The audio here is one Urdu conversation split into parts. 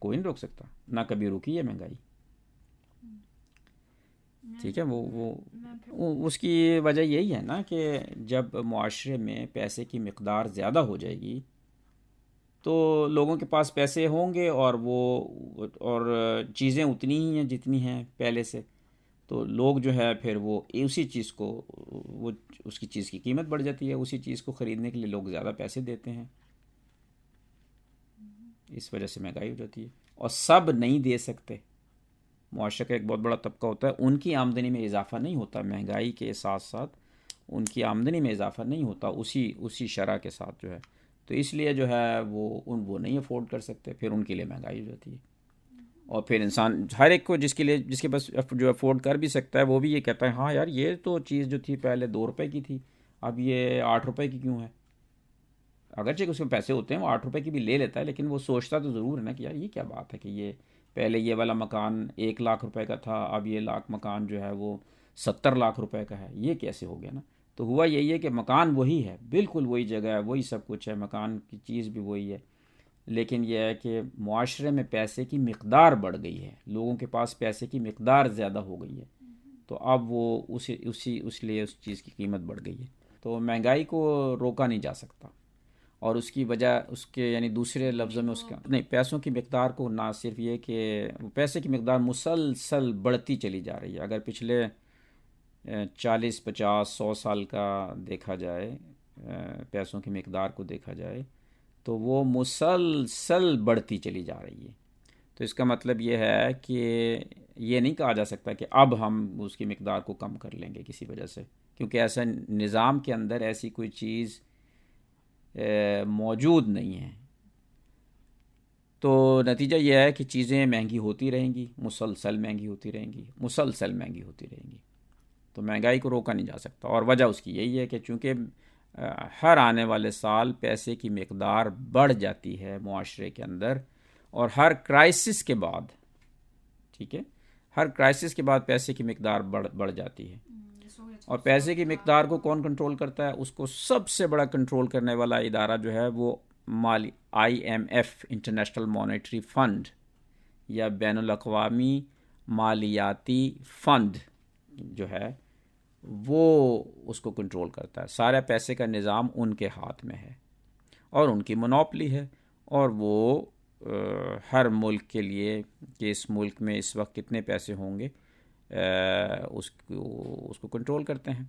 کوئی نہیں روک سکتا، نہ کبھی رکی ہے مہنگائی. ٹھیک ہے، وہ اس کی وجہ یہی ہے نا کہ جب معاشرے میں پیسے کی مقدار زیادہ ہو جائے گی تو لوگوں کے پاس پیسے ہوں گے اور چیزیں اتنی ہی ہیں جتنی ہیں پہلے سے، تو لوگ جو ہے پھر وہ اسی چیز کو اس کی چیز کی قیمت بڑھ جاتی ہے، اسی چیز کو خریدنے کے لیے لوگ زیادہ پیسے دیتے ہیں، اس وجہ سے مہنگائی ہو جاتی ہے. اور سب نہیں دے سکتے، معاشرے کا ایک بہت بڑا طبقہ ہوتا ہے، ان کی آمدنی میں اضافہ نہیں ہوتا، مہنگائی کے ساتھ ساتھ ان کی آمدنی میں اضافہ نہیں ہوتا اسی شرح کے ساتھ جو ہے، تو اس لیے جو ہے وہ نہیں افورڈ کر سکتے، پھر ان کے لیے مہنگائی ہو جاتی ہے. اور پھر انسان ہر ایک کو جس کے پاس جو افورڈ کر بھی سکتا ہے وہ بھی یہ کہتا ہے ہاں یار یہ تو چیز جو تھی پہلے 2 روپے کی تھی اب یہ 8 روپے کی کیوں ہے. اگرچہ اس کے پیسے ہوتے ہیں وہ 8 روپے کی بھی لے لیتا ہے، لیکن وہ سوچتا تو ضرور ہے نا کہ یار یہ کیا بات ہے کہ یہ پہلے یہ والا مکان 1 لاکھ روپے کا تھا، اب یہ مکان جو ہے وہ 70 لاکھ روپے کا ہے، یہ کیسے ہو گیا نا. تو ہوا یہی ہے کہ مکان وہی ہے، بالکل وہی جگہ ہے، وہی سب کچھ ہے، مکان کی چیز بھی وہی ہے، لیکن یہ ہے کہ معاشرے میں پیسے کی مقدار بڑھ گئی ہے، لوگوں کے پاس پیسے کی مقدار زیادہ ہو گئی ہے، تو اب وہ اس لیے اس چیز کی قیمت بڑھ گئی ہے. تو مہنگائی کو روکا نہیں جا سکتا، اور اس کی وجہ اس کے یعنی دوسرے لفظوں میں اس کا نہیں، پیسوں کی مقدار کو نہ صرف یہ کہ پیسے کی مقدار مسلسل بڑھتی چلی جا رہی ہے. اگر پچھلے 40 50 100 سال کا دیکھا جائے، پیسوں کی مقدار کو دیکھا جائے تو وہ مسلسل بڑھتی چلی جا رہی ہے. تو اس کا مطلب یہ ہے کہ یہ نہیں کہا جا سکتا کہ اب ہم اس کی مقدار کو کم کر لیں گے کسی وجہ سے، کیونکہ ایسا نظام کے اندر ایسی کوئی چیز موجود نہیں ہے. تو نتیجہ یہ ہے کہ چیزیں مہنگی ہوتی رہیں گی، مسلسل مہنگی ہوتی رہیں گی، مسلسل مہنگی ہوتی رہیں گی. تو مہنگائی کو روکا نہیں جا سکتا، اور وجہ اس کی یہی ہے کہ چونکہ ہر آنے والے سال پیسے کی مقدار بڑھ جاتی ہے معاشرے کے اندر، اور ہر کرائسس کے بعد، ٹھیک ہے، ہر کرائسس کے بعد پیسے کی مقدار بڑھ جاتی ہے. اور پیسے کی مقدار کو کون کنٹرول کرتا ہے؟ اس کو سب سے بڑا کنٹرول کرنے والا ادارہ جو ہے وہ IMF انٹرنیشنل مانیٹری فنڈ یا بین الاقوامی مالیاتی فنڈ جو ہے وہ اس کو کنٹرول کرتا ہے. سارا پیسے کا نظام ان کے ہاتھ میں ہے اور ان کی مونوپلی ہے، اور وہ ہر ملک کے لیے کہ اس ملک میں اس وقت کتنے پیسے ہوں گے اس کو کنٹرول کرتے ہیں.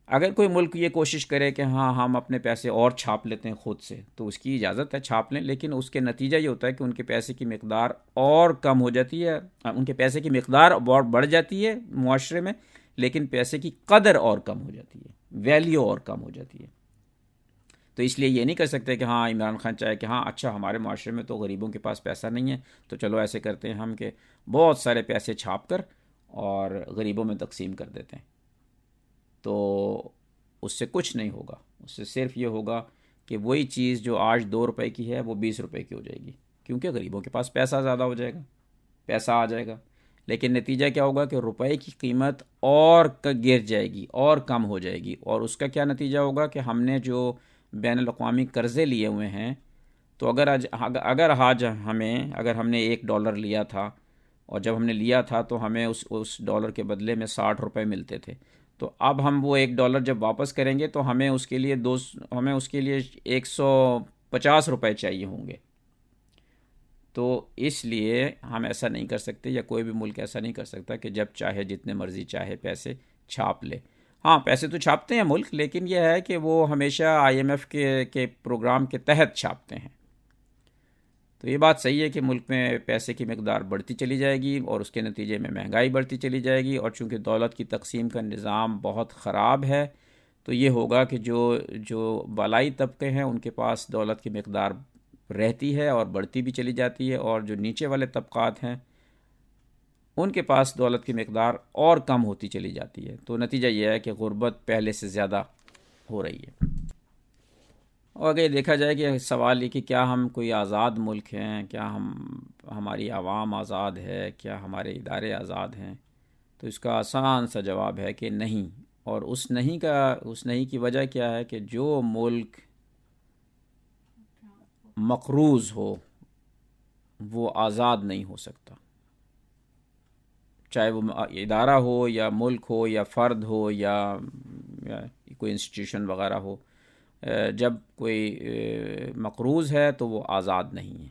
اگر کوئی ملک یہ کوشش کرے کہ ہاں ہم اپنے پیسے اور چھاپ لیتے ہیں خود سے، تو اس کی اجازت ہے، چھاپ لیں، لیکن اس کے نتیجہ یہ ہوتا ہے کہ ان کے پیسے کی مقدار اور کم ہو جاتی ہے، ان کے پیسے کی مقدار اور بڑھ جاتی ہے معاشرے میں، لیکن پیسے کی قدر اور کم ہو جاتی ہے، ویلیو اور کم ہو جاتی ہے. تو اس لیے یہ نہیں کر سکتے کہ ہاں عمران خان چاہے کہ ہاں اچھا ہمارے معاشرے میں تو غریبوں کے پاس پیسہ نہیں ہے، تو چلو ایسے کرتے ہیں ہم کہ بہت سارے پیسے چھاپ کر اور غریبوں میں تقسیم کر دیتے ہیں. تو اس سے کچھ نہیں ہوگا، اس سے صرف یہ ہوگا کہ وہی چیز جو آج 2 روپے کی ہے وہ 20 روپے کی ہو جائے گی، کیونکہ غریبوں کے پاس پیسہ زیادہ ہو جائے گا، پیسہ آ جائے گا. لیکن نتیجہ کیا ہوگا کہ روپے کی قیمت اور گر جائے گی اور کم ہو جائے گی، اور اس کا کیا نتیجہ ہوگا کہ ہم نے جو بین الاقوامی قرضے لیے ہوئے ہیں، تو اگر ہم نے $1 لیا تھا، اور جب ہم نے لیا تھا تو ہمیں اس ڈالر کے بدلے میں 60 روپے ملتے تھے، تو اب ہم وہ $1 جب واپس کریں گے تو ہمیں اس کے لیے 150 روپے چاہیے ہوں گے. تو اس لیے ہم ایسا نہیں کر سکتے، یا کوئی بھی ملک ایسا نہیں کر سکتا کہ جب چاہے جتنے مرضی چاہے پیسے چھاپ لے. ہاں پیسے تو چھاپتے ہیں ملک، لیکن یہ ہے کہ وہ ہمیشہ IMF کے پروگرام کے تحت چھاپتے ہیں. تو یہ بات صحیح ہے کہ ملک میں پیسے کی مقدار بڑھتی چلی جائے گی، اور اس کے نتیجے میں مہنگائی بڑھتی چلی جائے گی، اور چونکہ دولت کی تقسیم کا نظام بہت خراب ہے، تو یہ ہوگا کہ جو بالائی طبقے ہیں ان کے پاس دولت کی مقدار رہتی ہے اور بڑھتی بھی چلی جاتی ہے، اور جو نیچے والے طبقات ہیں ان کے پاس دولت کی مقدار اور کم ہوتی چلی جاتی ہے. تو نتیجہ یہ ہے کہ غربت پہلے سے زیادہ ہو رہی ہے. اور اگر دیکھا جائے کہ سوال یہ کہ کیا ہم کوئی آزاد ملک ہیں، کیا ہماری عوام آزاد ہے، کیا ہمارے ادارے آزاد ہیں، تو اس کا آسان سا جواب ہے کہ نہیں. اور اس نہیں کی وجہ کیا ہے کہ جو ملک مقروض ہو، وہ آزاد نہیں ہو سکتا، چاہے وہ ادارہ ہو یا ملک ہو یا فرد ہو یا کوئی انسٹیٹیوشن وغیرہ ہو۔ جب کوئی مقروض ہے تو وہ آزاد نہیں ہے۔